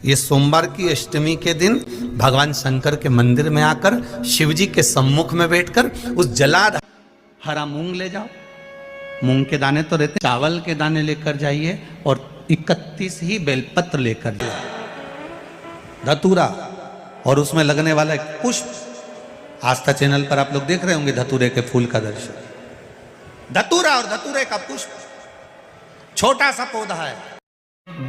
ये सोमवार की अष्टमी के दिन भगवान शंकर के मंदिर में आकर शिव जी के सम्मुख में बैठकर उस जलाधार हरा मूंग ले जाओ, मूंग के दाने तो रहते, चावल के दाने लेकर जाइए और 31 ही बेलपत्र लेकर जाइए, धतूरा और उसमें लगने वाला एक पुष्प। आस्था चैनल पर आप लोग देख रहे होंगे धतूरे के फूल का दर्शन, धतूरा और धतूरे का पुष्प, छोटा सा पौधा है,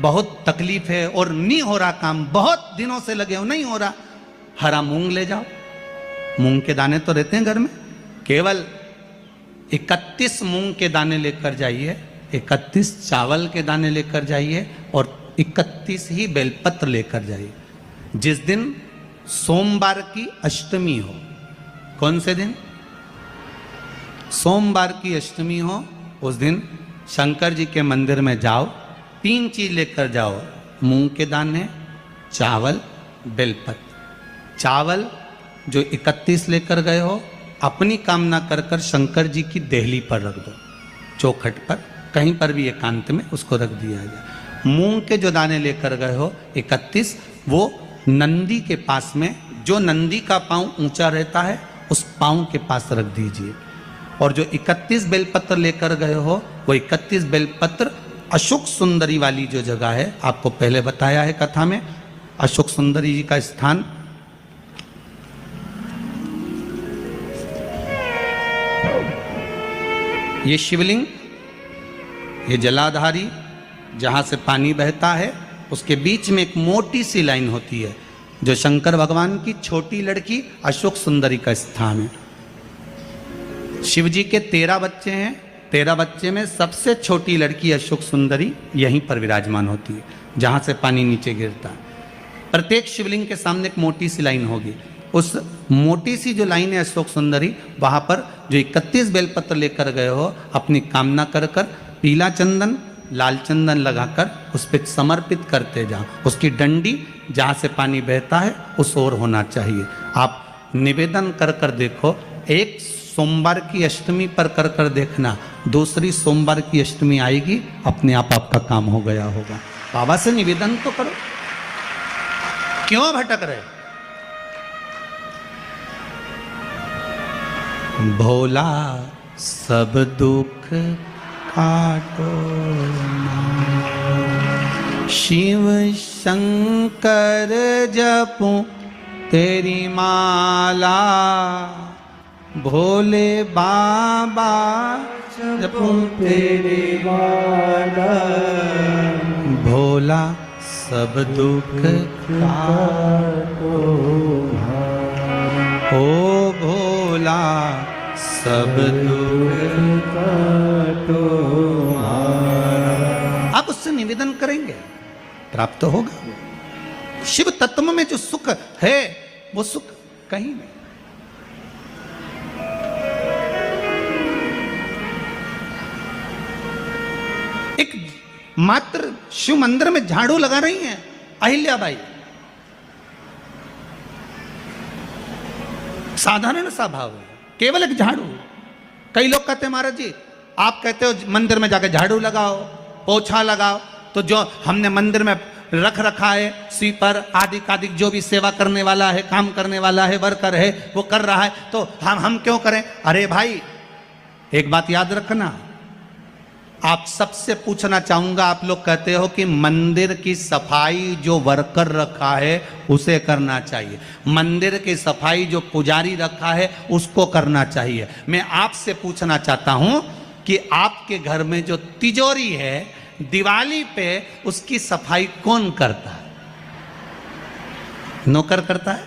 बहुत तकलीफ है और नहीं हो रहा काम, बहुत दिनों से लगे हो नहीं हो रहा, हरा मूंग ले जाओ, मूंग के दाने तो रहते हैं घर में, केवल 31 मूंग के दाने लेकर जाइए, 31 चावल के दाने लेकर जाइए और 31 ही बेलपत्र लेकर जाइए। जिस दिन सोमवार की अष्टमी हो, कौन से दिन? सोमवार की अष्टमी हो, उस दिन शंकर जी के मंदिर में जाओ, 3 चीज लेकर जाओ, मूंग के दाने, चावल, बेलपत्र। चावल जो 31 लेकर गए हो अपनी कामना कर कर शंकर जी की देहली पर रख दो, चौखट पर, कहीं पर भी एकांत में उसको रख दिया जाए। मूंग के जो दाने लेकर गए हो 31, वो नंदी के पास में, जो नंदी का पांव ऊंचा रहता है उस पांव के पास रख दीजिए। और जो 31 बेलपत्र लेकर गए हो वो 31 बेलपत्र अशोक सुंदरी वाली जो जगह है, आपको पहले बताया है कथा में, अशोक सुंदरी जी का स्थान ये शिवलिंग, ये जलाधारी जहाँ से पानी बहता है उसके बीच में एक मोटी सी लाइन होती है जो शंकर भगवान की छोटी लड़की अशोक सुंदरी का स्थान है। शिव जी के 13 बच्चे हैं, 13 बच्चे में सबसे छोटी लड़की अशोक सुंदरी यहीं पर विराजमान होती है जहाँ से पानी नीचे गिरता है। प्रत्येक शिवलिंग के सामने एक मोटी सी लाइन होगी, उस मोटी सी जो लाइन है अशोक सुंदरी, वहाँ पर जो 31 बेलपत्र लेकर गए हो अपनी कामना कर कर पीला चंदन लाल चंदन लगाकर उस पर समर्पित करते जाओ। उसकी डंडी जहाँ से पानी बहता है उस ओर होना चाहिए। आप निवेदन कर कर देखो, एक सोमवार की अष्टमी पर कर कर देखना, दूसरी सोमवार की अष्टमी आएगी अपने आप आपका काम हो गया होगा। बाबा से निवेदन तो करो, क्यों भटक रहे? भोला सब दुख काटो, शिव शंकर जपूं तेरी माला, भोले बाबा जपूं तेरी माला, भोला सब दुख काटो, ओ भोला सब दुख काटो। आप उससे निवेदन करेंगे प्राप्त होगा। शिव तत्व में जो सुख है वो सुख कहीं नहीं। एक मात्र शिव मंदिर में झाड़ू लगा रही हैं अहिल्याबाई, साधारण सा भाव है, केवल एक झाड़ू। कई लोग कहते हैं महाराज जी आप कहते हो मंदिर में जाकर झाड़ू लगाओ, पोछा लगाओ, तो जो हमने मंदिर में रख रखा है स्वीपर आदि आदि जो भी सेवा करने वाला है, काम करने वाला है, वर्कर है, वो कर रहा है, तो हम क्यों करें? अरे भाई एक बात याद रखना, आप सबसे पूछना चाहूंगा, आप लोग कहते हो कि मंदिर की सफाई जो वर्कर रखा है उसे करना चाहिए, मंदिर की सफाई जो पुजारी रखा है उसको करना चाहिए। मैं आपसे पूछना चाहता हूं कि आपके घर में जो तिजोरी है दिवाली पे उसकी सफाई कौन करता है? नौकर करता है?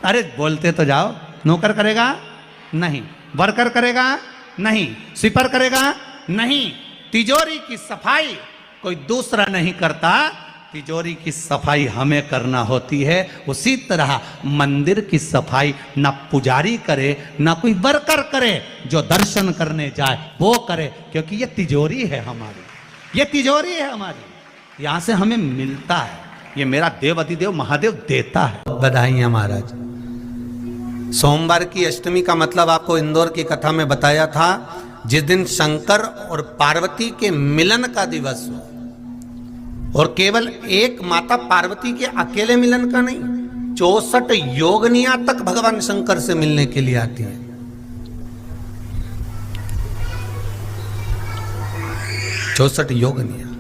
अरे बोलते तो जाओ। नौकर करेगा? नहीं। वर्कर करेगा? नहीं। स्वीपर करेगा? नहीं। तिजोरी की सफाई कोई दूसरा नहीं करता, तिजोरी की सफाई हमें करना होती है। उसी तरह मंदिर की सफाई ना पुजारी करे ना कोई वर्कर करे, जो दर्शन करने जाए वो करे, क्योंकि ये तिजोरी है हमारी, ये तिजोरी है हमारी, यहां से हमें मिलता है, ये मेरा देव अधिदेव महादेव देता है। बधाइयां महाराज। सोमवार की अष्टमी का मतलब आपको इंदौर की कथा में बताया था, जिस दिन शंकर और पार्वती के मिलन का दिवस हो, और केवल एक माता पार्वती के अकेले मिलन का नहीं, 64 योगनियां तक भगवान शंकर से मिलने के लिए आती हैं। 64 योगनियां।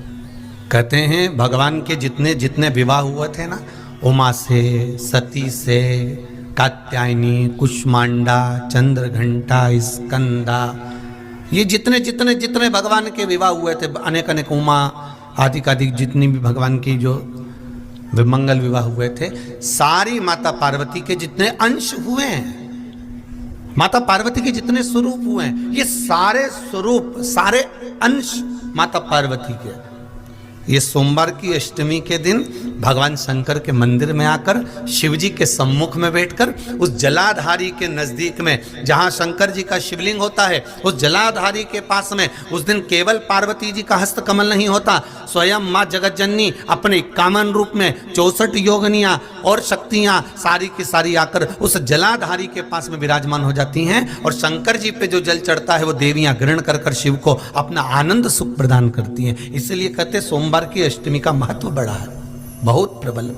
कहते हैं भगवान के जितने जितने विवाह हुए थे ना, उमा से, सती से, कात्यायनी, कुष्मांडा, चंद्रघंटा, स्कंदा, ये जितने जितने जितने भगवान के विवाह हुए थे, अनेक अनेक उमा आदि कादिक जितनी भी भगवान की जो विमंगल विवाह हुए थे, सारी माता पार्वती के जितने अंश हुए हैं, माता पार्वती के जितने स्वरूप हुए हैं, ये सारे स्वरूप, सारे अंश माता पार्वती के। ये सोमवार की अष्टमी के दिन भगवान शंकर के मंदिर में आकर शिव जी के सम्मुख में बैठकर उस जलाधारी के नजदीक में, जहां शंकर जी का शिवलिंग होता है, उस जलाधारी के पास में उस दिन केवल पार्वती जी का हस्त कमल नहीं होता, स्वयं माँ जगतजननी अपने 51 रूप में 64 योगनियां और शक्तियां सारी की सारी आकर उस जलाधारी के पास में विराजमान हो जाती हैं, और शंकर जी पे जो जल चढ़ता है वो देवियां ग्रहण कर कर शिव को अपना आनंद सुख प्रदान करती हैं। इसलिए कहते सोमवार की अष्टमी का महत्व बड़ा है, बहुत प्रबल।